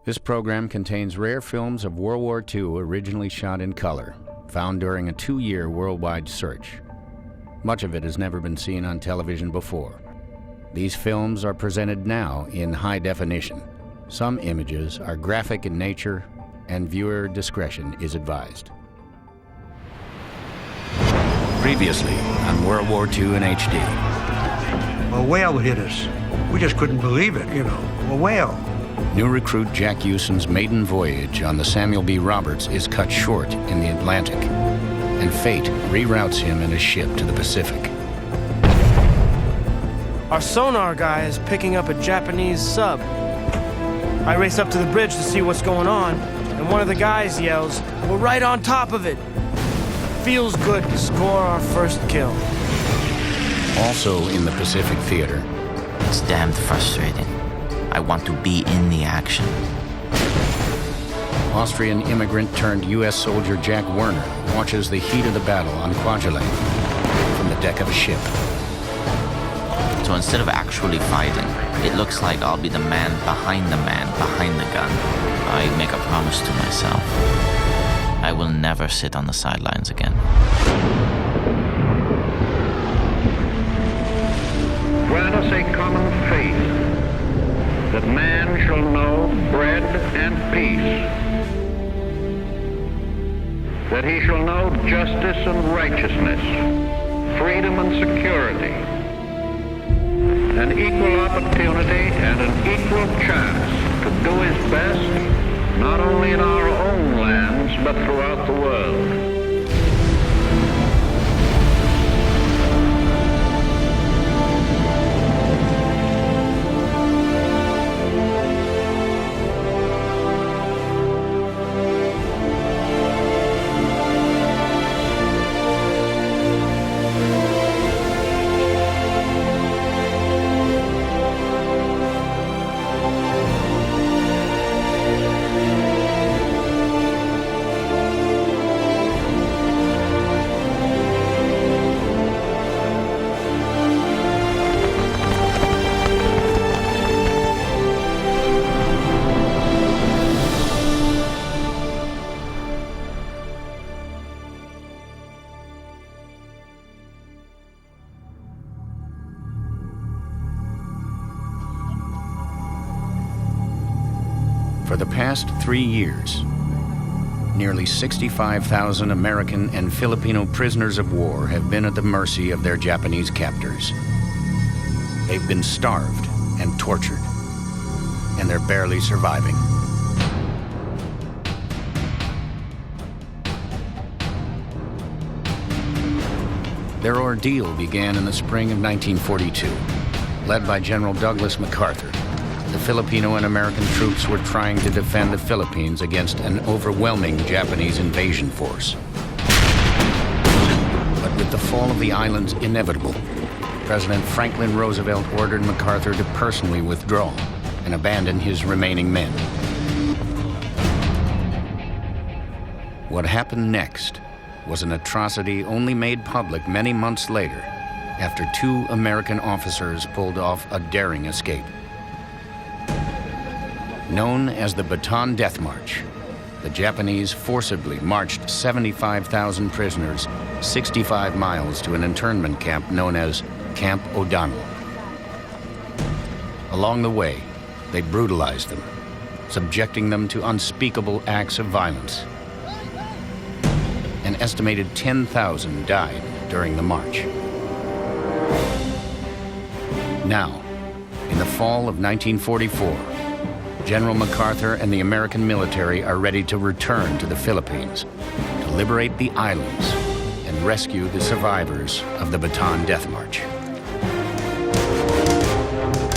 This program contains rare films of World War II originally shot in color, found during a 2-year worldwide search. Much of it has never been seen on television before. These films are presented now in high definition. Some images are graphic in nature, and viewer discretion is advised. Previously on World War II in HD. A whale hit us. We just couldn't believe it, a whale. New recruit Jack Yewsen's maiden voyage on the Samuel B. Roberts is cut short in the Atlantic, and fate reroutes him and his ship to the Pacific. Our sonar guy is picking up a Japanese sub. I race up to the bridge to see what's going on, and one of the guys yells, "We're right on top of it." Feels good to score our first kill. Also in the Pacific Theater. It's damned frustrating. I want to be in the action. Austrian immigrant turned U.S. soldier Jack Werner watches the heat of the battle on Kwajalein from the deck of a ship. So instead of actually fighting, it looks like I'll be the man behind the gun. I make a promise to myself. I will never sit on the sidelines again. Grant us a common faith that man shall know bread and peace, that he shall know justice and righteousness, freedom and security, an equal opportunity and an equal chance to do his best, not only in our own lands, but throughout the world. For the past 3 years, nearly 65,000 American and Filipino prisoners of war have been at the mercy of their Japanese captors. They've been starved and tortured, and they're barely surviving. Their ordeal began in the spring of 1942, led by General Douglas MacArthur. The Filipino and American troops were trying to defend the Philippines against an overwhelming Japanese invasion force. But with the fall of the islands inevitable, President Franklin Roosevelt ordered MacArthur to personally withdraw and abandon his remaining men. What happened next was an atrocity only made public many months later, after 2 American officers pulled off a daring escape. Known as the Bataan Death March, the Japanese forcibly marched 75,000 prisoners 65 miles to an internment camp known as Camp O'Donnell. Along the way, they brutalized them, subjecting them to unspeakable acts of violence. An estimated 10,000 died during the march. Now, in the fall of 1944, General MacArthur and the American military are ready to return to the Philippines to liberate the islands and rescue the survivors of the Bataan Death March.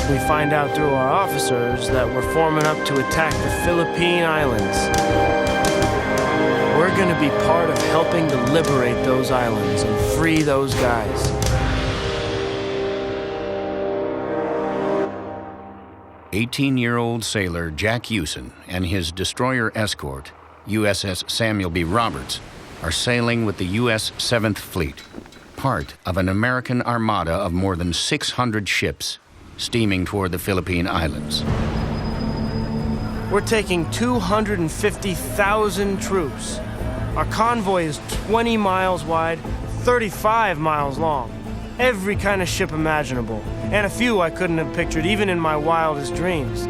We find out through our officers that we're forming up to attack the Philippine Islands. We're going to be part of helping to liberate those islands and free those guys. 18-year-old sailor Jack Yewsen and his destroyer escort, USS Samuel B. Roberts, are sailing with the U.S. 7th Fleet, part of an American armada of more than 600 ships steaming toward the Philippine Islands. We're taking 250,000 troops. Our convoy is 20 miles wide, 35 miles long. Every kind of ship imaginable, and a few I couldn't have pictured even in my wildest dreams.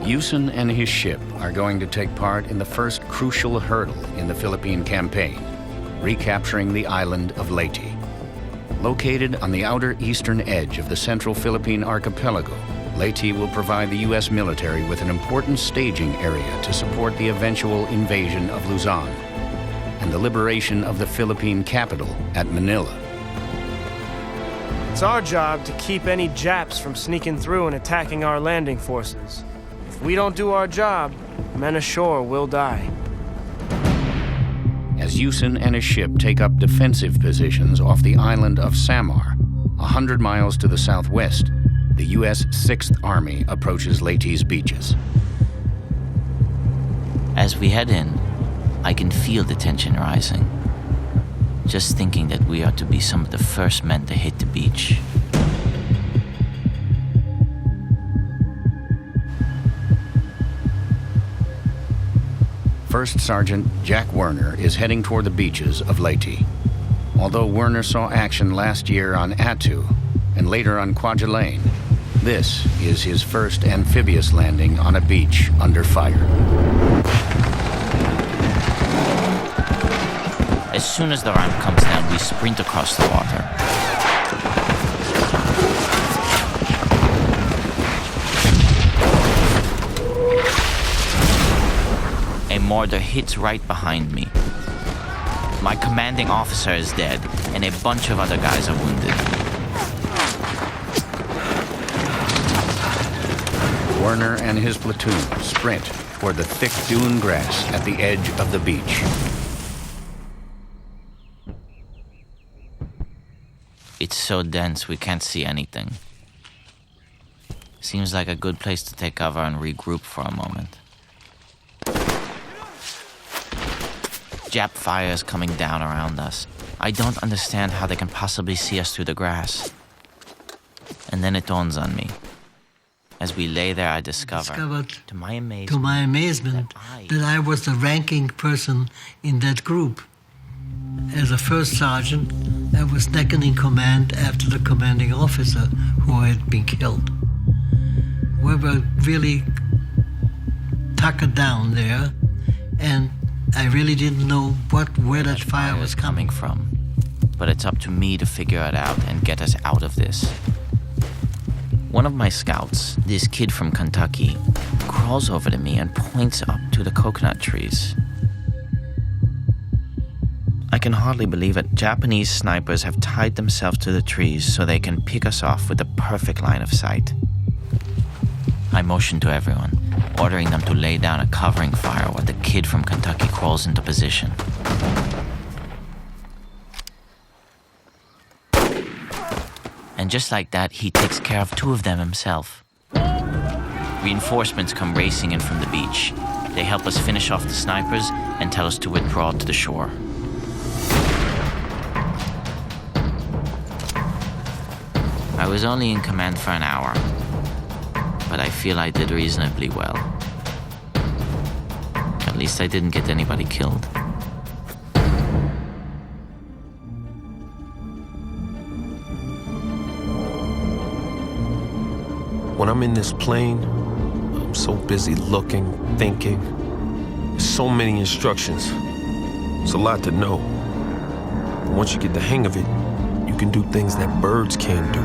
Yewson and his ship are going to take part in the first crucial hurdle in the Philippine campaign, recapturing the island of Leyte. Located on the outer eastern edge of the central Philippine archipelago, Leyte will provide the U.S. military with an important staging area to support the eventual invasion of Luzon and the liberation of the Philippine capital at Manila. It's our job to keep any Japs from sneaking through and attacking our landing forces. If we don't do our job, men ashore will die. As Yewson and his ship take up defensive positions off the island of Samar, 100 miles to the southwest, the U.S. 6th Army approaches Leyte's beaches. As we head in, I can feel the tension rising. Just thinking that we are to be some of the first men to hit the beach. First Sergeant Jack Werner is heading toward the beaches of Leyte. Although Werner saw action last year on Attu and later on Kwajalein, this is his first amphibious landing on a beach under fire. As soon as the ramp comes down, we sprint across the water. A mortar hits right behind me. My commanding officer is dead, and a bunch of other guys are wounded. Werner and his platoon sprint toward the thick dune grass at the edge of the beach. It's so dense we can't see anything. Seems like a good place to take cover and regroup for a moment. Jap fire is coming down around us. I don't understand how they can possibly see us through the grass. And then it dawns on me. As we lay there, I discovered, to my amazement, that I was the ranking person in that group. As a first sergeant, I was second in command after the commanding officer who had been killed. We were really tuckered down there, and I really didn't know where that fire was coming from. But it's up to me to figure it out and get us out of this. One of my scouts, this kid from Kentucky, crawls over to me and points up to the coconut trees. I can hardly believe it. Japanese snipers have tied themselves to the trees so they can pick us off with a perfect line of sight. I motion to everyone, ordering them to lay down a covering fire while the kid from Kentucky crawls into position. And just like that, he takes care of two of them himself. Reinforcements come racing in from the beach. They help us finish off the snipers and tell us to withdraw to the shore. I was only in command for an hour, but I feel I did reasonably well. At least I didn't get anybody killed. When I'm in this plane, I'm so busy looking, thinking. There's so many instructions. It's a lot to know. But once you get the hang of it, you can do things that birds can't do.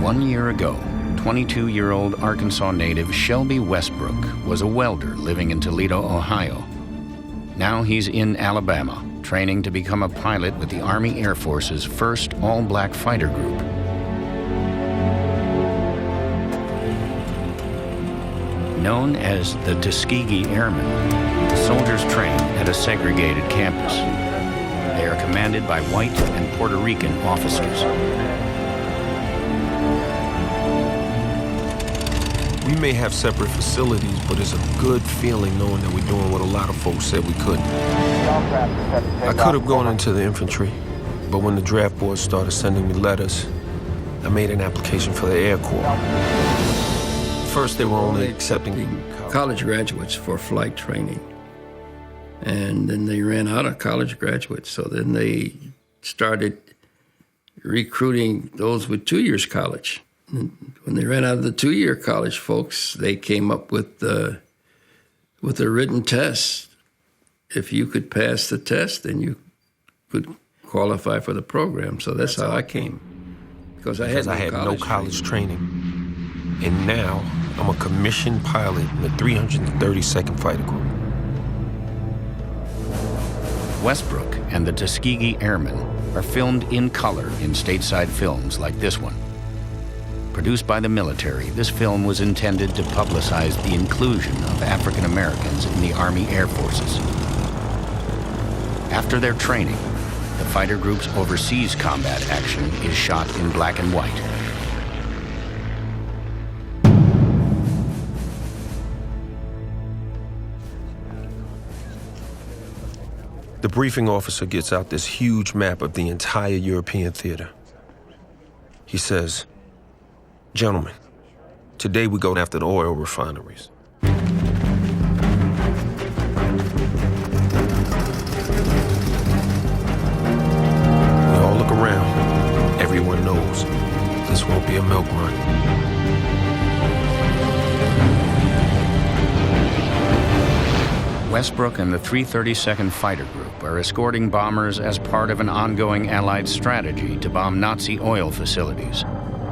1 year ago, 22-year-old Arkansas native Shelby Westbrook was a welder living in Toledo, Ohio. Now he's in Alabama, training to become a pilot with the Army Air Force's first all-black fighter group. Known as the Tuskegee Airmen, the soldiers train at a segregated campus. They are commanded by white and Puerto Rican officers. We may have separate facilities, but it's a good feeling knowing that we're doing what a lot of folks said we couldn't. I could have gone into the infantry, but when the draft board started sending me letters, I made an application for the Air Corps. First, they were only accepting college graduates for flight training. And then they ran out of college graduates, so then they started recruiting those with 2 years college. And when they ran out of the 2-year college folks, they came up with a written test. If you could pass the test, then you could qualify for the program. So that's how I came. Because I had no college training. And now I'm a commissioned pilot in the 332nd Fighter Group. Westbrook and the Tuskegee Airmen are filmed in color in stateside films like this one. Produced by the military, this film was intended to publicize the inclusion of African Americans in the Army Air Forces. After their training, the fighter group's overseas combat action is shot in black and white. The briefing officer gets out this huge map of the entire European theater. He says, "Gentlemen, today we go after the oil refineries." We all look around. Everyone knows this won't be a milk run. Westbrook and the 332nd Fighter Group are escorting bombers as part of an ongoing Allied strategy to bomb Nazi oil facilities.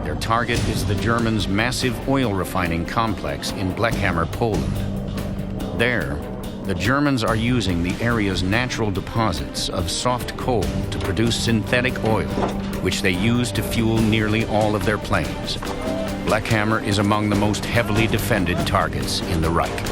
Their target is the Germans' massive oil refining complex in Blechhammer, Poland. There, the Germans are using the area's natural deposits of soft coal to produce synthetic oil, which they use to fuel nearly all of their planes. Blechhammer is among the most heavily defended targets in the Reich.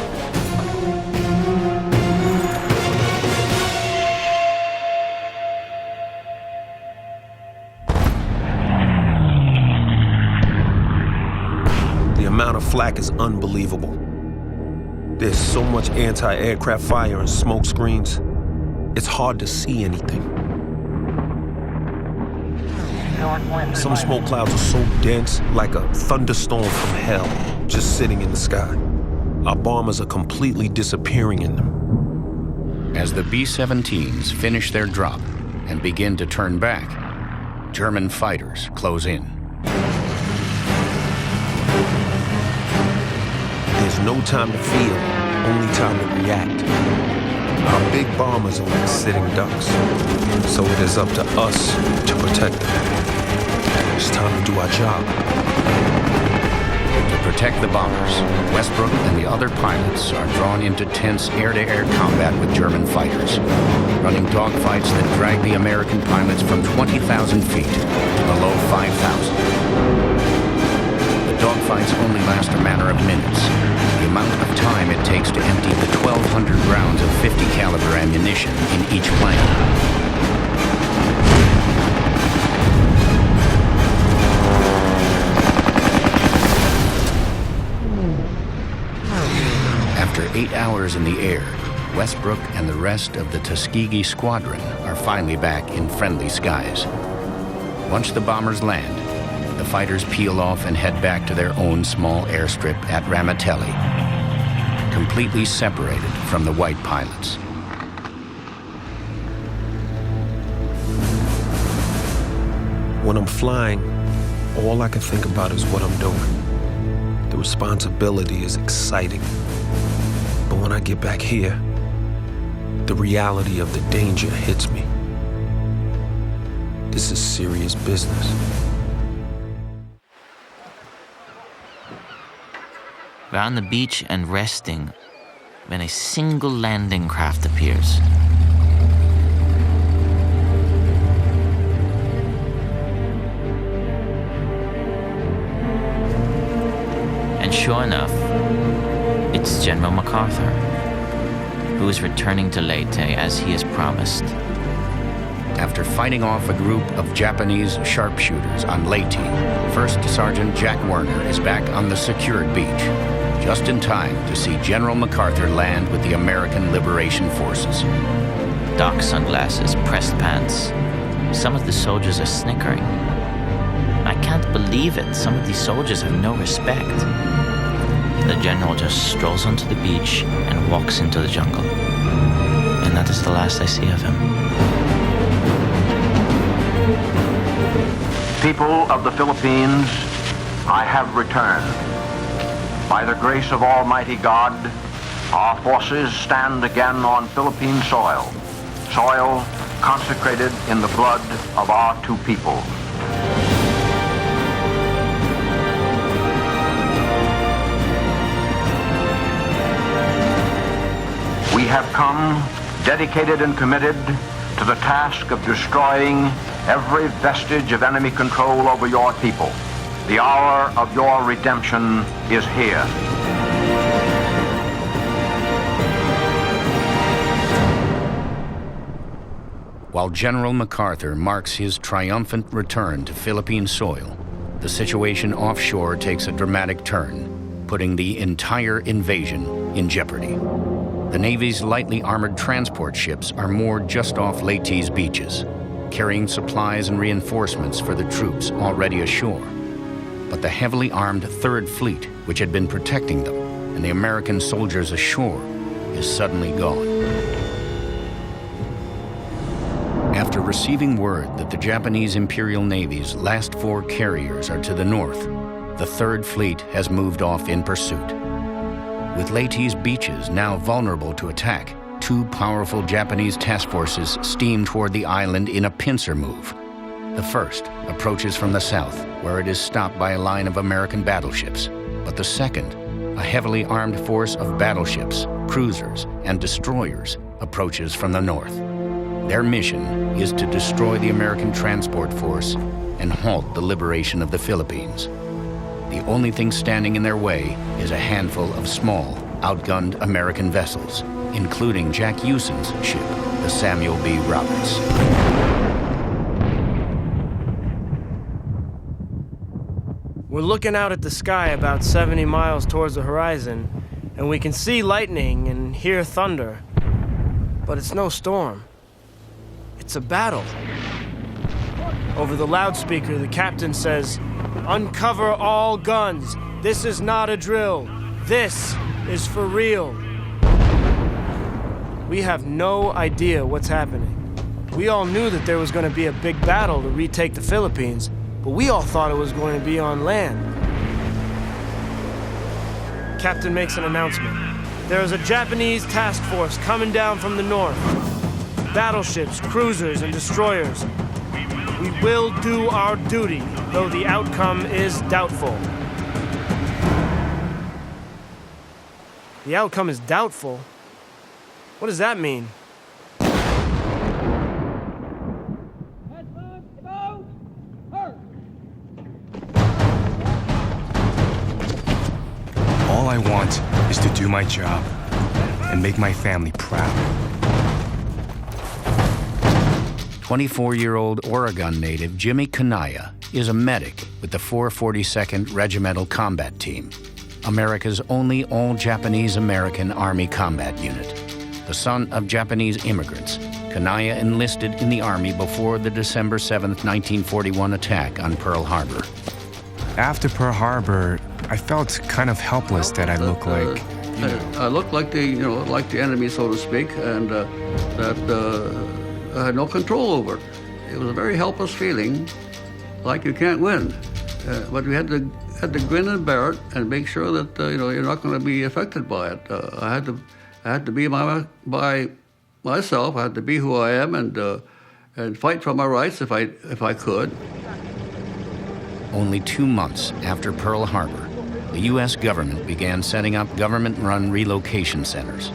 The amount of flak is unbelievable. There's so much anti-aircraft fire and smoke screens, it's hard to see anything. Some smoke clouds are so dense, like a thunderstorm from hell, just sitting in the sky. Our bombers are completely disappearing in them. As the B-17s finish their drop and begin to turn back, German fighters close in. There's no time to feel, only time to react. Our big bombers are like sitting ducks, so it is up to us to protect them. It's time to do our job. To protect the bombers, Westbrook and the other pilots are drawn into tense air-to-air combat with German fighters, running dogfights that drag the American pilots from 20,000 feet to below 5,000. The dogfights only last a matter of minutes, the amount of time it takes to empty the 1,200 rounds of 50 caliber ammunition in each plane. After 8 hours in the air, Westbrook and the rest of the Tuskegee squadron are finally back in friendly skies. Once the bombers land, the fighters peel off and head back to their own small airstrip at Ramitelli, completely separated from the white pilots. When I'm flying, all I can think about is what I'm doing. The responsibility is exciting. But when I get back here, the reality of the danger hits me. This is serious business. We're on the beach and resting when a single landing craft appears. And sure enough, it's General MacArthur, who is returning to Leyte as he has promised. After fighting off a group of Japanese sharpshooters on Leyte, First Sergeant Jack Werner is back on the secured beach, just in time to see General MacArthur land with the American Liberation Forces. Doc sunglasses, pressed pants. Some of the soldiers are snickering. I can't believe it. Some of these soldiers have no respect. The general just strolls onto the beach and walks into the jungle. And that is the last I see of him. People of the Philippines, I have returned. By the grace of Almighty God, our forces stand again on Philippine soil, soil consecrated in the blood of our two people. We have come dedicated and committed to the task of destroying every vestige of enemy control over your people. The hour of your redemption is here. While General MacArthur marks his triumphant return to Philippine soil, the situation offshore takes a dramatic turn, putting the entire invasion in jeopardy. The Navy's lightly armored transport ships are moored just off Leyte's beaches, carrying supplies and reinforcements for the troops already ashore. But the heavily armed Third Fleet, which had been protecting them, and the American soldiers ashore, is suddenly gone. After receiving word that the Japanese Imperial Navy's last 4 carriers are to the north, the Third Fleet has moved off in pursuit. With Leyte's beaches now vulnerable to attack, 2 powerful Japanese task forces steam toward the island in a pincer move. The first approaches from the south, where it is stopped by a line of American battleships. But the second, a heavily armed force of battleships, cruisers, and destroyers, approaches from the north. Their mission is to destroy the American transport force and halt the liberation of the Philippines. The only thing standing in their way is a handful of small, outgunned American vessels, including Jack Yewsen's ship, the Samuel B. Roberts. We're looking out at the sky about 70 miles towards the horizon, and we can see lightning and hear thunder. But it's no storm. It's a battle. Over the loudspeaker, the captain says, "Uncover all guns. This is not a drill. This is for real." We have no idea what's happening. We all knew that there was going to be a big battle to retake the Philippines, but we all thought it was going to be on land. Captain makes an announcement. There is a Japanese task force coming down from the north. Battleships, cruisers, and destroyers. We will do our duty, though the outcome is doubtful. The outcome is doubtful? What does that mean? All I want is to do my job and make my family proud. 24-year-old Oregon native Jimmy Kanaya is a medic with the 442nd Regimental Combat Team, America's only all-Japanese American Army combat unit. The son of Japanese immigrants, Kanaya enlisted in the Army before the December 7, 1941 attack on Pearl Harbor. After Pearl Harbor, I felt kind of helpless that I looked like... I looked like the enemy, so to speak, and that I had no control over it. It was a very helpless feeling, like you can't win. But we had to grin and bear it and make sure that you're not going to be affected by it. I had to be by myself. I had to be who I am and fight for my rights if I could. Only 2 months after Pearl Harbor, the U.S. government began setting up government-run relocation centers.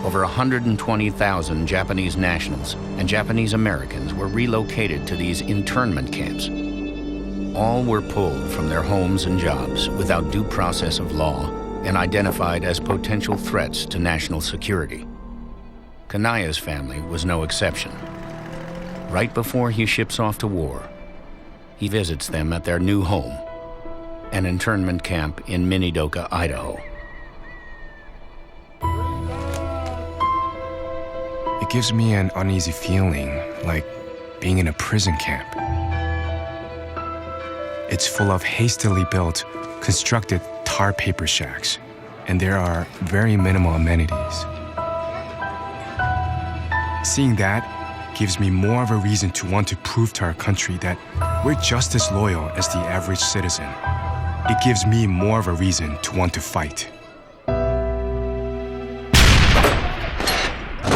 Over 120,000 Japanese nationals and Japanese Americans were relocated to these internment camps. All were pulled from their homes and jobs without due process of law and identified as potential threats to national security. Kanaya's family was no exception. Right before he ships off to war, he visits them at their new home, an internment camp in Minidoka, Idaho. It gives me an uneasy feeling, like being in a prison camp. It's full of hastily built, constructed tar paper shacks, and there are very minimal amenities. Seeing that gives me more of a reason to want to prove to our country that we're just as loyal as the average citizen. It gives me more of a reason to want to fight.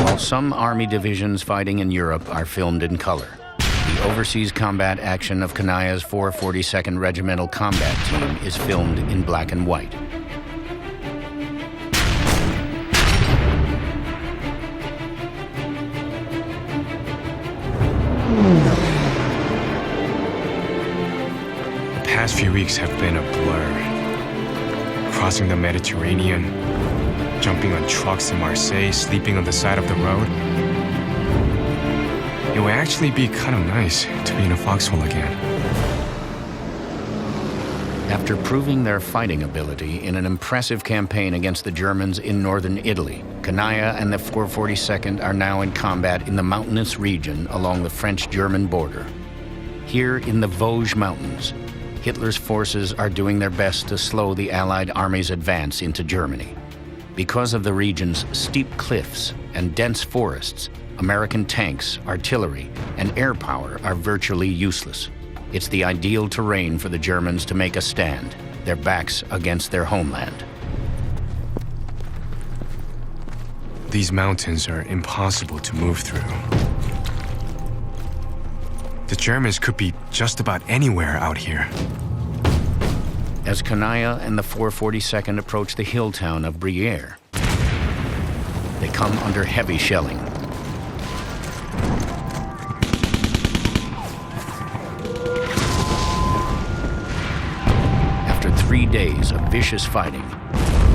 While some army divisions fighting in Europe are filmed in color, the overseas combat action of Kanaya's 442nd Regimental Combat Team is filmed in black and white. The past few weeks have been a blur. Crossing the Mediterranean, jumping on trucks in Marseille, sleeping on the side of the road. It would actually be kind of nice to be in a foxhole again. After proving their fighting ability in an impressive campaign against the Germans in northern Italy, Kanaya and the 442nd are now in combat in the mountainous region along the French-German border. Here in the Vosges Mountains, Hitler's forces are doing their best to slow the Allied army's advance into Germany. Because of the region's steep cliffs and dense forests, American tanks, artillery, and air power are virtually useless. It's the ideal terrain for the Germans to make a stand, their backs against their homeland. These mountains are impossible to move through. The Germans could be just about anywhere out here. As Kanaya and the 442nd approach the hill town of Briere, they come under heavy shelling. After 3 days of vicious fighting,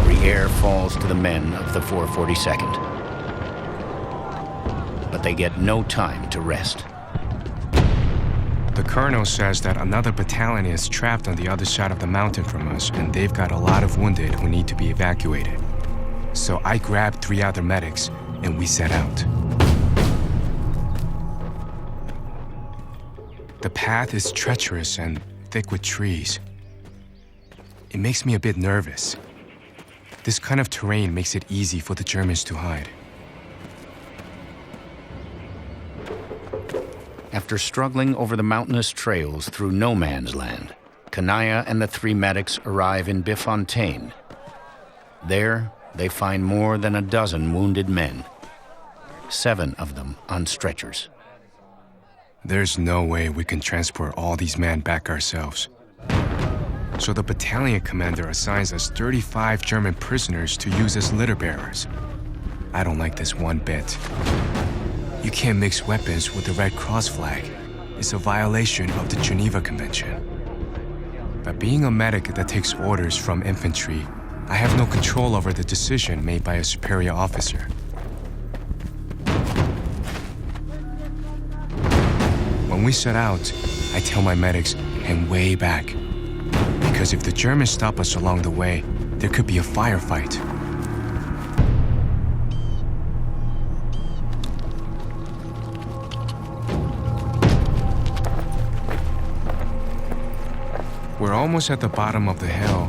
Briere falls to the men of the 442nd. But they get no time to rest. The colonel says that another battalion is trapped on the other side of the mountain from us, and they've got a lot of wounded who need to be evacuated. So I grabbed 3 other medics, and we set out. The path is treacherous and thick with trees. It makes me a bit nervous. This kind of terrain makes it easy for the Germans to hide. After struggling over the mountainous trails through no man's land, Kanaya and the 3 medics arrive in Bifontaine. There, they find more than a dozen wounded men, 7 of them on stretchers. There's no way we can transport all these men back ourselves. So the battalion commander assigns us 35 German prisoners to use as litter bearers. I don't like this one bit. You can't mix weapons with the Red Cross flag. It's a violation of the Geneva Convention. But being a medic that takes orders from infantry, I have no control over the decision made by a superior officer. When we set out, I tell my medics, hang way back. Because if the Germans stop us along the way, there could be a firefight. We're almost at the bottom of the hill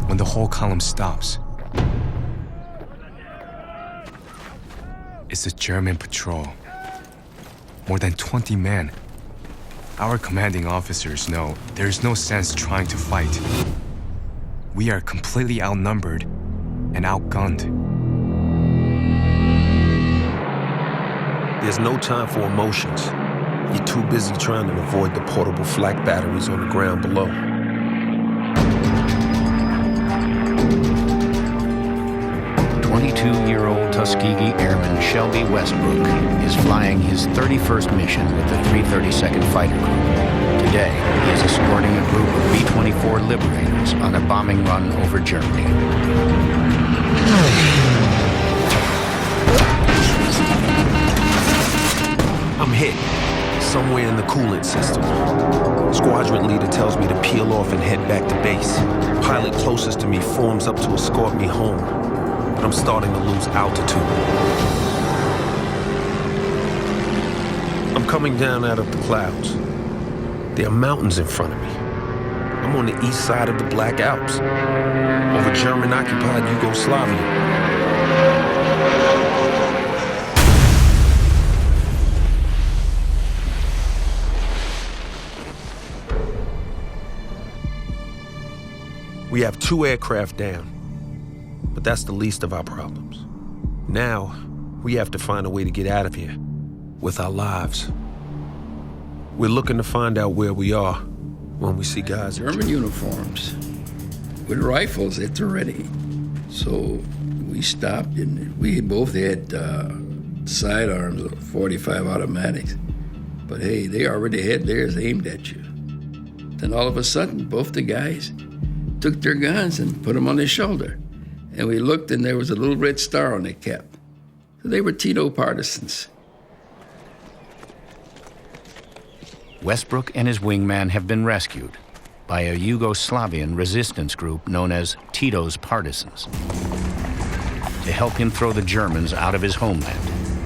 when the whole column stops. It's a German patrol. More than 20 men. Our commanding officers know there's no sense trying to fight. We are completely outnumbered and outgunned. There's no time for emotions. You're too busy trying to avoid the portable flak batteries on the ground below. Year-old Tuskegee Airman Shelby Westbrook is flying his 31st mission with the 332nd Fighter Group. Today, he is escorting a group of B-24 Liberators on a bombing run over Germany. I'm hit, somewhere in the coolant system. Squadron leader tells me to peel off and head back to base. Pilot closest to me forms up to escort me home. I'm starting to lose altitude. I'm coming down out of the clouds. There are mountains in front of me. I'm on the east side of the Black Alps, over German-occupied Yugoslavia. We have 2 aircraft down, but that's the least of our problems. Now, we have to find a way to get out of here with our lives. We're looking to find out where we are when we see guys in German uniforms with rifles at the ready. So we stopped, and we both had sidearms of 45 automatics. But hey, they already had theirs aimed at you. Then all of a sudden, both the guys took their guns and put them on their shoulder. And we looked, and there was a little red star on their cap. So they were Tito partisans. Westbrook and his wingman have been rescued by a Yugoslavian resistance group known as Tito's Partisans. To help him throw the Germans out of his homeland,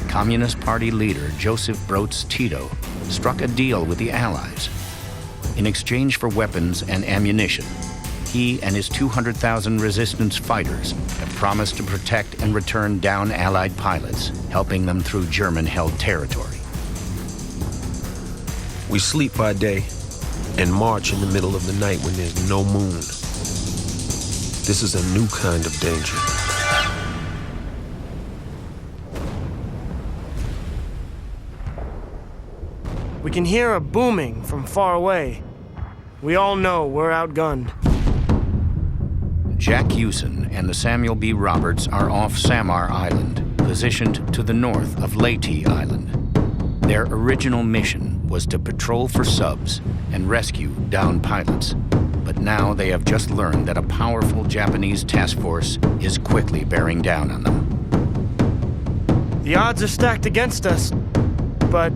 Communist Party leader Joseph Broz Tito struck a deal with the Allies. In exchange for weapons and ammunition, he and his 200,000 resistance fighters have promised to protect and return downed Allied pilots, helping them through German-held territory. We sleep by day and march in the middle of the night when there's no moon. This is a new kind of danger. We can hear a booming from far away. We all know we're outgunned. Jack Yewson and the Samuel B. Roberts are off Samar Island, positioned to the north of Leyte Island. Their original mission was to patrol for subs and rescue downed pilots. But now they have just learned that a powerful Japanese task force is quickly bearing down on them. The odds are stacked against us, but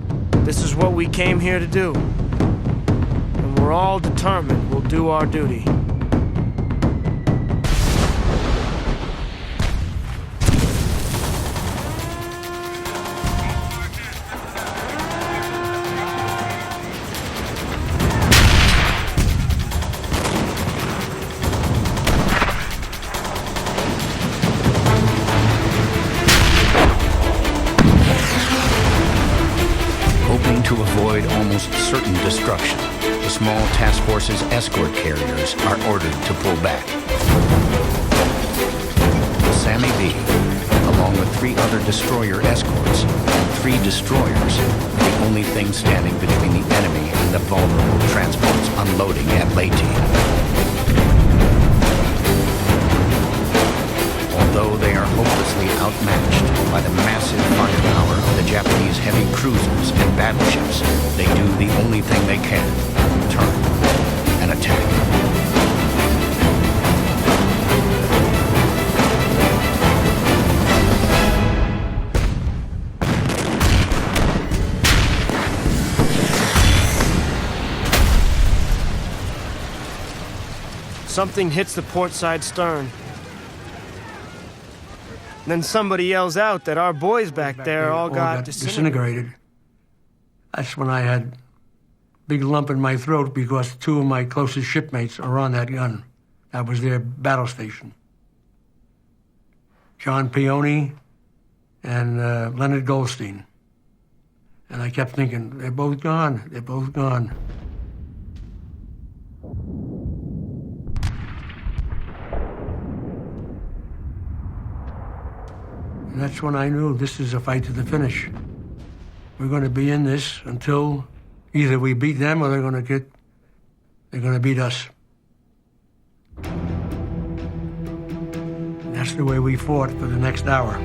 this is what we came here to do. And we're all determined we'll do our duty. Certain destruction, the small task force's escort carriers are ordered to pull back. The Sammy B, along with 3 other destroyer escorts and 3 destroyers, are the only thing standing between the enemy and the vulnerable transports unloading at Leyte. Although they are hopelessly outmatched by the massive firepower of the Japanese heavy cruisers and battleships, they do the only thing they can: turn and attack. Something hits the port side stern. Then somebody yells out that our boys back there all got disintegrated. That's when I had a big lump in my throat because 2 of my closest shipmates are on that gun. That was their battle station. John Peone and Leonard Goldstein. And I kept thinking, they're both gone, they're both gone. And that's when I knew this is a fight to the finish. We're going to be in this until either we beat them or they're going to beat us. And that's the way we fought for the next hour.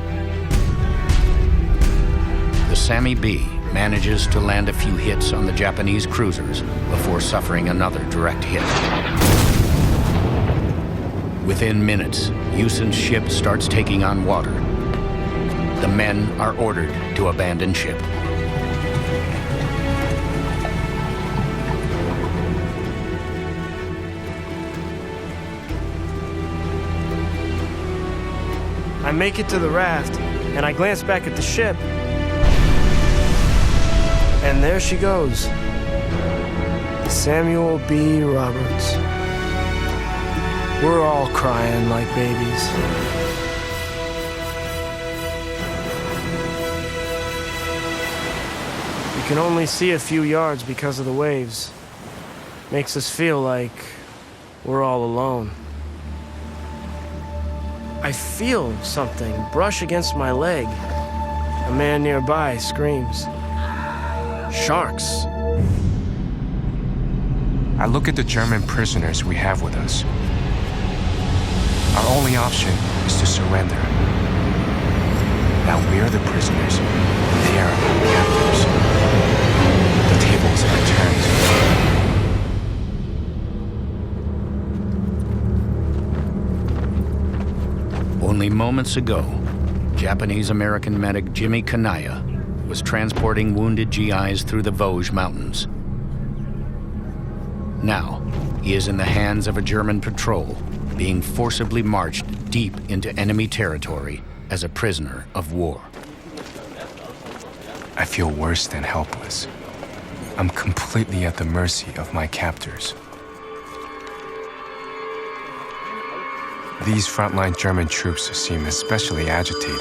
The Sammy B manages to land a few hits on the Japanese cruisers before suffering another direct hit. Within minutes, Yewson's ship starts taking on water. The men are ordered to abandon ship. I make it to the raft, and I glance back at the ship. And there she goes. Samuel B. Roberts. We're all crying like babies. We can only see a few yards because of the waves. Makes us feel like we're all alone. I feel something brush against my leg. A man nearby screams. Sharks. I look at the German prisoners we have with us. Our only option is to surrender. Now we're the prisoners, they are our captors. The tables are turned. Only moments ago, Japanese-American medic Jimmy Kanaya was transporting wounded GIs through the Vosges Mountains. Now, he is in the hands of a German patrol, being forcibly marched deep into enemy territory as a prisoner of war. I feel worse than helpless. I'm completely at the mercy of my captors. These frontline German troops seem especially agitated.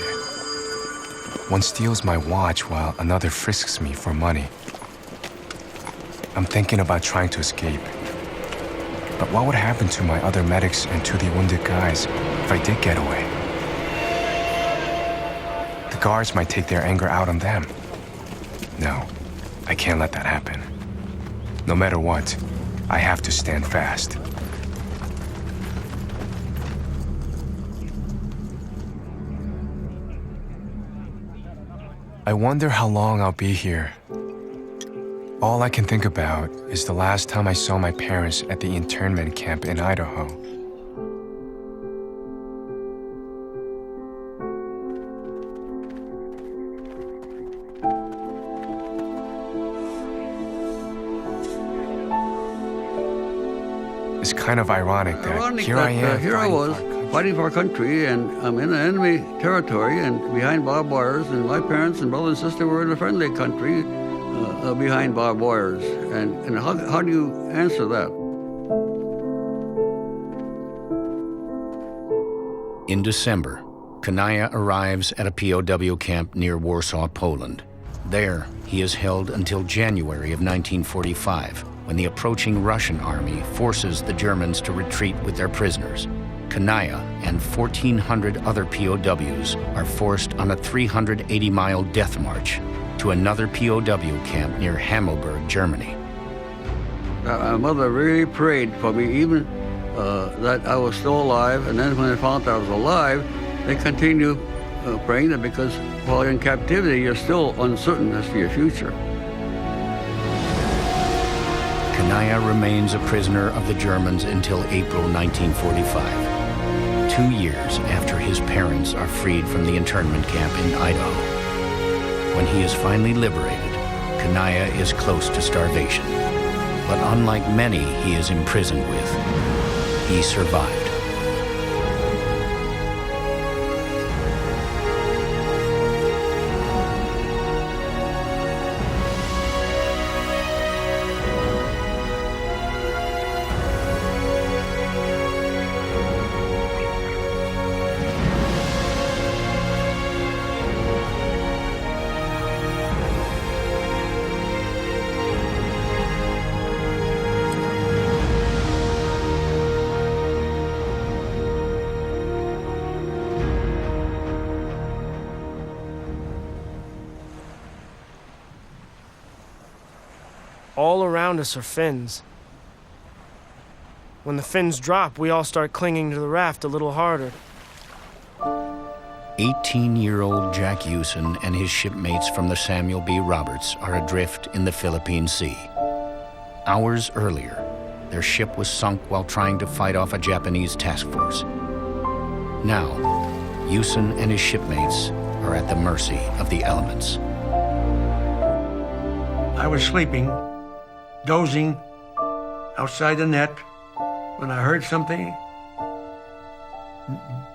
One steals my watch while another frisks me for money. I'm thinking about trying to escape. But what would happen to my other medics and to the wounded guys if I did get away? The guards might take their anger out on them. No, I can't let that happen. No matter what, I have to stand fast. I wonder how long I'll be here. All I can think about is the last time I saw my parents at the internment camp in Idaho. It's kind of ironic that here I am. Here I was fighting for our country, and I'm in enemy territory and behind barbed wires, and my parents and brother and sister were in a friendly country behind barbed wires. And how do you answer that? In December, Kanaya arrives at a POW camp near Warsaw, Poland. There, he is held until January of 1945, when the approaching Russian army forces the Germans to retreat with their prisoners. Kanaya and 1,400 other POWs are forced on a 380-mile death march to another POW camp near Hammelburg, Germany. My mother really prayed for me, even that I was still alive, and then when they found I was alive, they continued praying that, because while you're in captivity, you're still uncertain as to your future. Kanaya remains a prisoner of the Germans until April 1945. 2 years after his parents are freed from the internment camp in Idaho. When he is finally liberated, Kanaya is close to starvation. But unlike many he is imprisoned with, he survived. All around us are fins. When the fins drop, we all start clinging to the raft a little harder. 18-year-old Jack Yewson and his shipmates from the Samuel B. Roberts are adrift in the Philippine Sea. Hours earlier, their ship was sunk while trying to fight off a Japanese task force. Now, Yewson and his shipmates are at the mercy of the elements. I was sleeping, dozing outside the net, when I heard something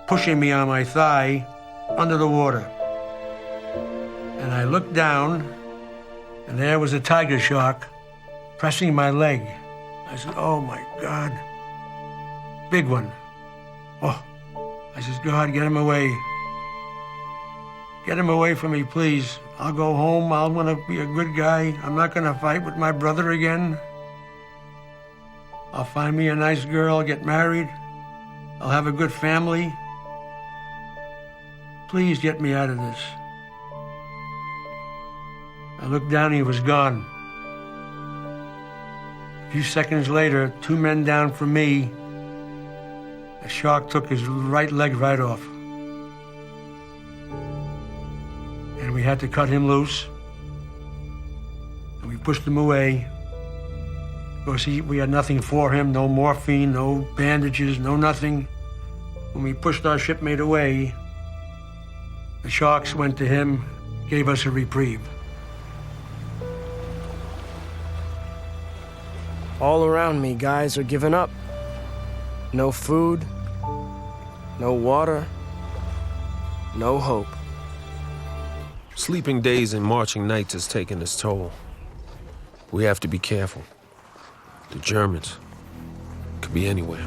pushing me on my thigh under the water. And I looked down, and there was a tiger shark pressing my leg. I said, oh my God. Big one. Oh. I says, God, get him away. Get him away from me, please. I'll go home. I'll want to be a good guy. I'm not going to fight with my brother again. I'll find me a nice girl, get married. I'll have a good family. Please get me out of this. I looked down, he was gone. A few seconds later, 2 men down from me, a shark took his right leg right off. And we had to cut him loose. And we pushed him away. Of course, we had nothing for him, no morphine, no bandages, no nothing. When we pushed our shipmate away, the sharks went to him, gave us a reprieve. All around me, guys are giving up. No food, no water, no hope. Sleeping days and marching nights is taking its toll. We have to be careful. The Germans could be anywhere.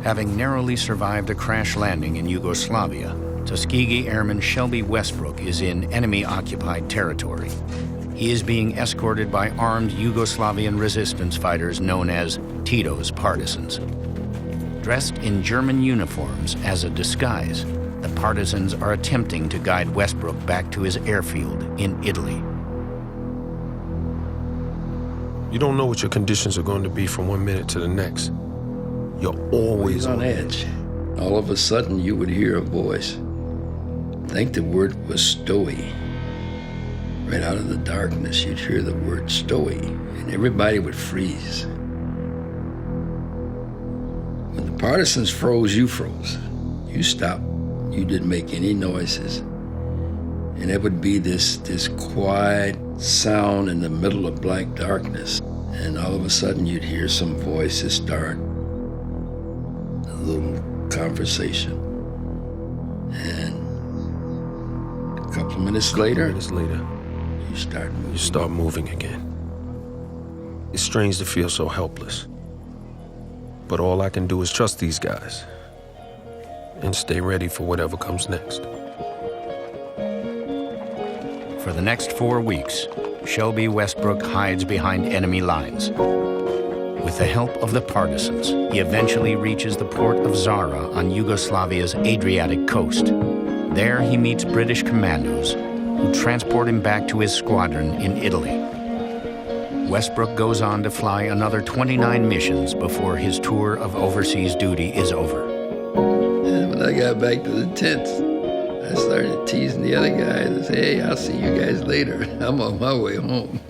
Having narrowly survived a crash landing in Yugoslavia, Tuskegee Airman Shelby Westbrook is in enemy-occupied territory. He is being escorted by armed Yugoslavian resistance fighters known as Tito's partisans. Dressed in German uniforms as a disguise, the partisans are attempting to guide Westbrook back to his airfield in Italy. You don't know what your conditions are going to be from one minute to the next. You're always on edge. All of a sudden, you would hear a voice. I think the word was stowy. Right out of the darkness, you'd hear the word stowy, and everybody would freeze. When the partisans froze, you froze. You stopped. You didn't make any noises. And it would be this quiet sound in the middle of black darkness. And all of a sudden, you'd hear some voices start a little conversation. And a couple of minutes later, you start moving again. It's strange to feel so helpless. But all I can do is trust these guys and stay ready for whatever comes next. For the next 4 weeks, Shelby Westbrook hides behind enemy lines. With the help of the partisans, he eventually reaches the port of Zara on Yugoslavia's Adriatic coast. There he meets British commandos who transport him back to his squadron in Italy. Westbrook goes on to fly another 29 missions before his tour of overseas duty is over. And when I got back to the tent, I started teasing the other guys and say, hey, I'll see you guys later. I'm on my way home.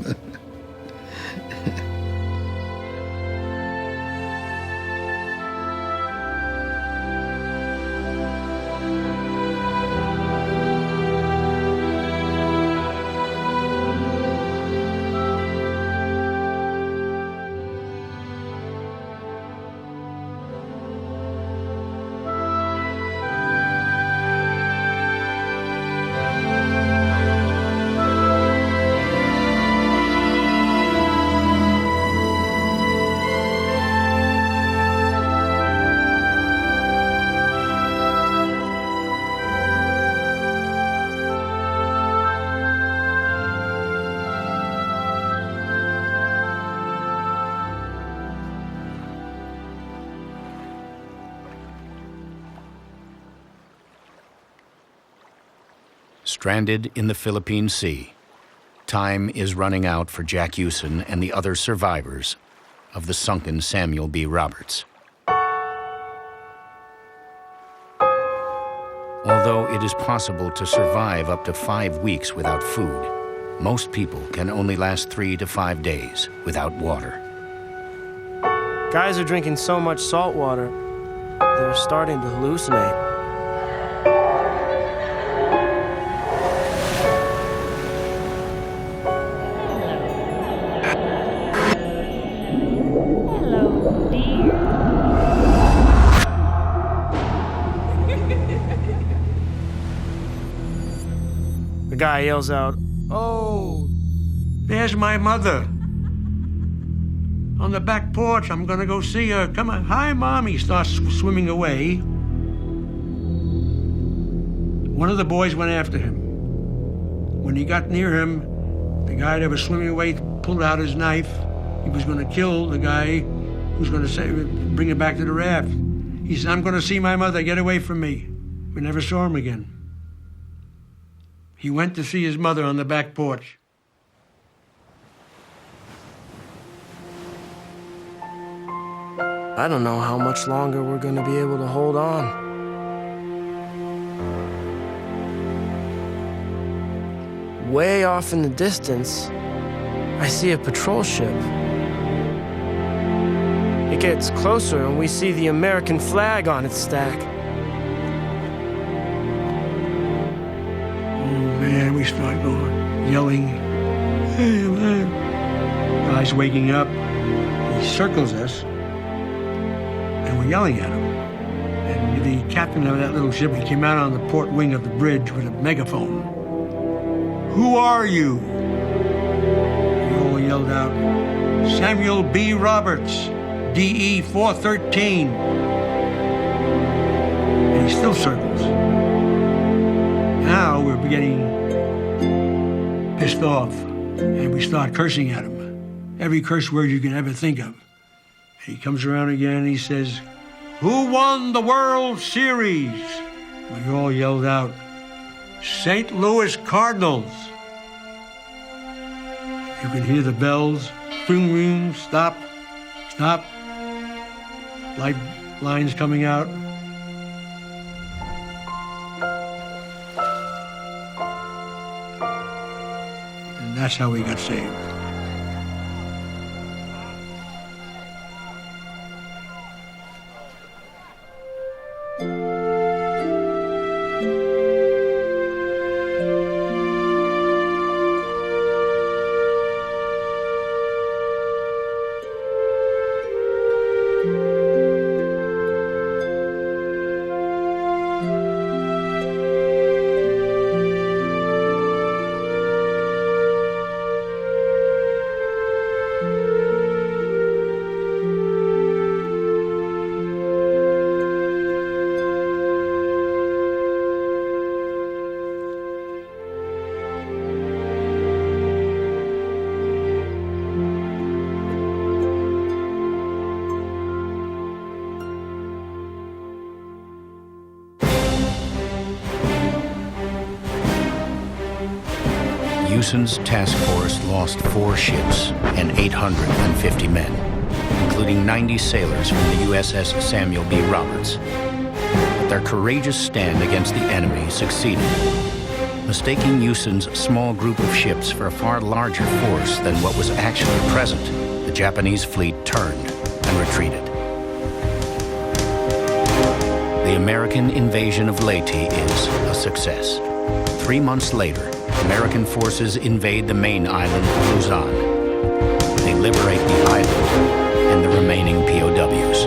Stranded in the Philippine Sea, time is running out for Jack Yewson and the other survivors of the sunken Samuel B. Roberts. Although it is possible to survive up to 5 weeks without food, most people can only last 3 to 5 days without water. Guys are drinking so much salt water, they're starting to hallucinate. The guy yells out, "Oh, there's my mother. On the back porch, I'm gonna go see her. Come on, hi, Mom." He starts swimming away. One of the boys went after him. When he got near him, the guy that was swimming away pulled out his knife. He was gonna kill the guy who's gonna bring him back to the raft. He said, "I'm gonna see my mother, get away from me." We never saw him again. He went to see his mother on the back porch. I don't know how much longer we're going to be able to hold on. Way off in the distance, I see a patrol ship. It gets closer and we see the American flag on its stack. Oh man, we start going, yelling. Hey man. Guy's waking up. He circles us. And we're yelling at him. And the captain of that little ship, he came out on the port wing of the bridge with a megaphone. "Who are you?" We all yelled out, "Samuel B. Roberts, DE 413. And he still circles. Now we're getting pissed off, and we start cursing at him. Every curse word you can ever think of. He comes around again and he says, "Who won the World Series?" We all yelled out, "St. Louis Cardinals." You can hear the bells, boom, boom, stop, stop. Life lines coming out. And that's how we got saved. Yuson's task force lost 4 ships and 850 men, including 90 sailors from the USS Samuel B. Roberts. But their courageous stand against the enemy succeeded, mistaking Yuson's small group of ships for a far larger force than what was actually present. The Japanese fleet turned and retreated. The American invasion of Leyte is a success. 3 months later, American forces invade the main island of Luzon. They liberate the island and the remaining POWs.